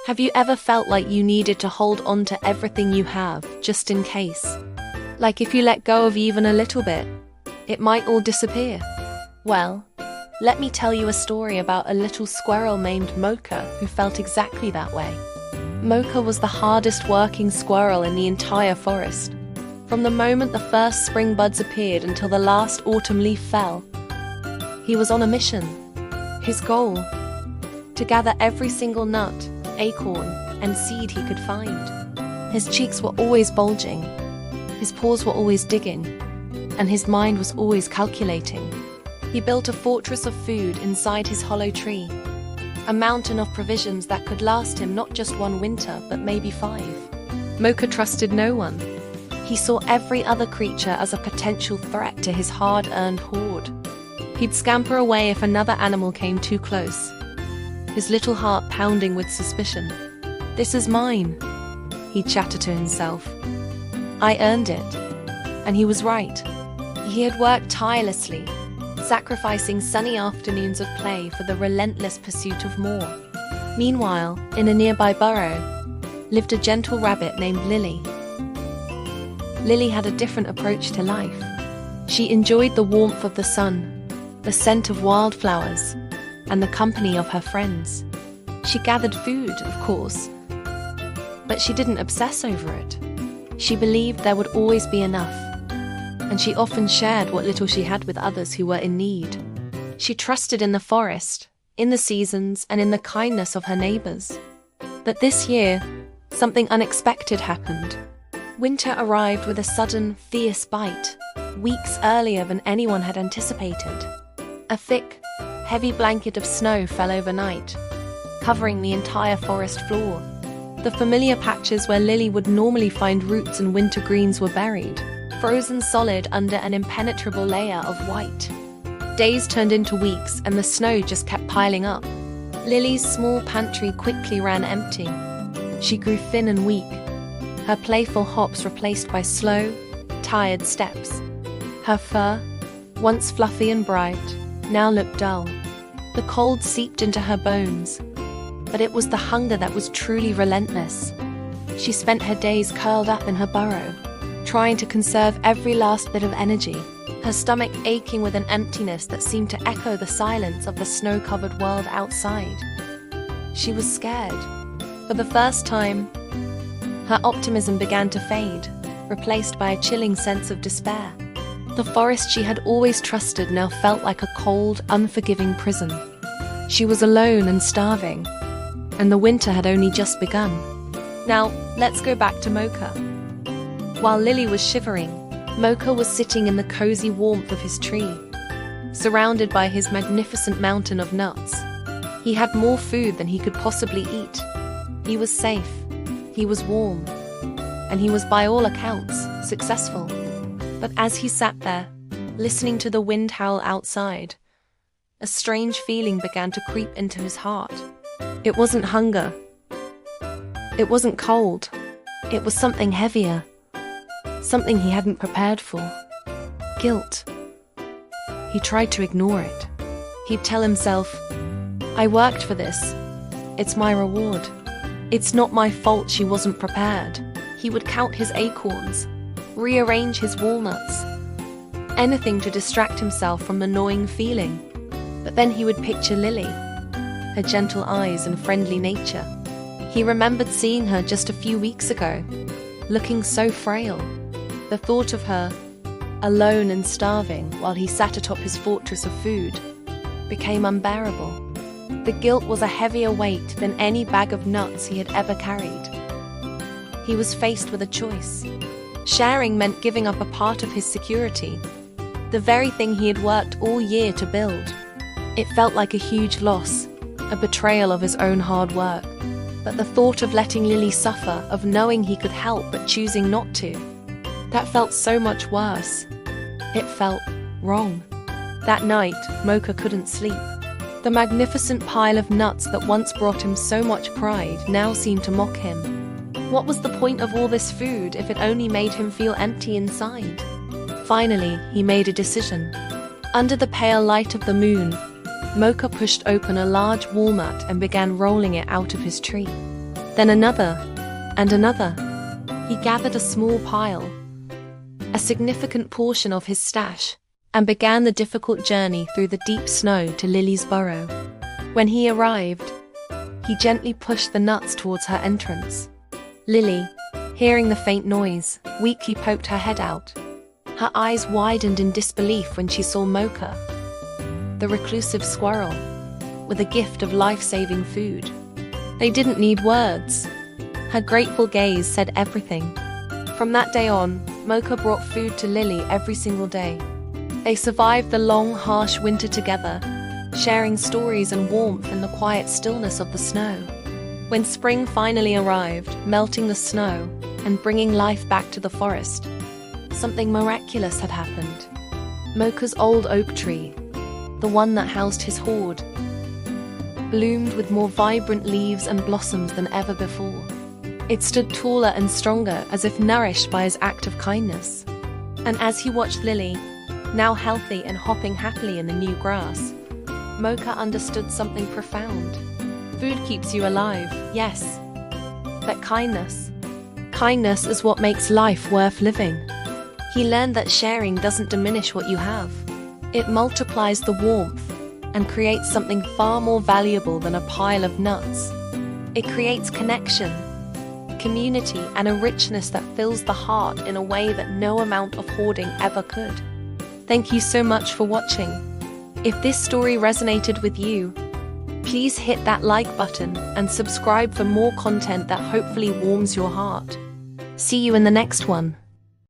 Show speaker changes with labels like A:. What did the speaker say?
A: Have you ever felt like you needed to hold on to everything you have, just in case? Like if you let go of even a little bit, it might all disappear. Well, let me tell you a story about a little squirrel named Mocha who felt exactly that way. Mocha was the hardest working squirrel in the entire forest. From the moment the first spring buds appeared until the last autumn leaf fell, he was on a mission. His goal: to gather every single nut, acorn, and seed he could find. His cheeks were always bulging, his paws were always digging, and his mind was always calculating. He built a fortress of food inside his hollow tree, a mountain of provisions that could last him not just one winter, but maybe 5. Mocha trusted no one. He saw every other creature as a potential threat to his hard-earned hoard. He'd scamper away if another animal came too close, his little heart pounding with suspicion. "This is mine," he chattered to himself. "I earned it." And he was right. He had worked tirelessly, sacrificing sunny afternoons of play for the relentless pursuit of more. Meanwhile, in a nearby burrow, lived a gentle rabbit named Lily. Lily had a different approach to life. She enjoyed the warmth of the sun, the scent of wildflowers, and the company of her friends. She gathered food, of course, but she didn't obsess over it. She believed there would always be enough, and she often shared what little she had with others who were in need. She trusted in the forest, in the seasons, and in the kindness of her neighbors. But this year, something unexpected happened. Winter arrived with a sudden, fierce bite, weeks earlier than anyone had anticipated. A thick, heavy blanket of snow fell overnight, covering the entire forest floor. The familiar patches where Lily would normally find roots and winter greens were buried, frozen solid under an impenetrable layer of white. Days turned into weeks, and the snow just kept piling up. Lily's small pantry quickly ran empty. She grew thin and weak, her playful hops replaced by slow, tired steps. Her fur, once fluffy and bright, now looked dull. The cold seeped into her bones, but it was the hunger that was truly relentless. She spent her days curled up in her burrow, trying to conserve every last bit of energy, her stomach aching with an emptiness that seemed to echo the silence of the snow-covered world outside. She was scared. For the first time, her optimism began to fade, replaced by a chilling sense of despair. The forest she had always trusted now felt like a cold, unforgiving prison. She was alone and starving, and the winter had only just begun. Now, let's go back to Mocha. While Lily was shivering, Mocha was sitting in the cozy warmth of his tree, surrounded by his magnificent mountain of nuts. He had more food than he could possibly eat. He was safe, he was warm, and he was by all accounts successful. But as he sat there, listening to the wind howl outside, a strange feeling began to creep into his heart. It wasn't hunger. It wasn't cold. It was something heavier. Something he hadn't prepared for. Guilt. He tried to ignore it. He'd tell himself, "I worked for this. It's my reward. It's not my fault she wasn't prepared." He would count his acorns, rearrange his walnuts, anything to distract himself from the gnawing feeling. But then he would picture Lily, her gentle eyes and friendly nature. He remembered seeing her just a few weeks ago, looking so frail. The thought of her, alone and starving while he sat atop his fortress of food, became unbearable. The guilt was a heavier weight than any bag of nuts he had ever carried. He was faced with a choice. Sharing meant giving up a part of his security, the very thing he had worked all year to build. It felt like a huge loss, a betrayal of his own hard work. But the thought of letting Lily suffer, of knowing he could help but choosing not to, that felt so much worse. It felt wrong. That night, Mocha couldn't sleep. The magnificent pile of nuts that once brought him so much pride now seemed to mock him. What was the point of all this food if it only made him feel empty inside? Finally, he made a decision. Under the pale light of the moon, Mocha pushed open a large walnut and began rolling it out of his tree. then another, and another. He gathered a small pile, a significant portion of his stash, and began the difficult journey through the deep snow to Lily's burrow. When he arrived, he gently pushed the nuts towards her entrance. Lily, hearing the faint noise, weakly poked her head out. Her eyes widened in disbelief when she saw Mocha, the reclusive squirrel, with a gift of life-saving food. They didn't need words. Her grateful gaze said everything. From that day on, Mocha brought food to Lily every single day. They survived the long, harsh winter together, sharing stories and warmth in the quiet stillness of the snow. When spring finally arrived, melting the snow and bringing life back to the forest, something miraculous had happened. Mocha's old oak tree, the one that housed his hoard, bloomed with more vibrant leaves and blossoms than ever before. It stood taller and stronger, as if nourished by his act of kindness. And as he watched Lily, now healthy and hopping happily in the new grass, Mocha understood something profound. Food keeps you alive, yes, but kindness is what makes life worth living. He learned that sharing doesn't diminish what you have. It multiplies the warmth and creates something far more valuable than a pile of nuts. It creates connection, community, and a richness that fills the heart in a way that no amount of hoarding ever could. Thank you so much for watching. If this story resonated with you, please hit that like button and subscribe for more content that hopefully warms your heart. See you in the next one.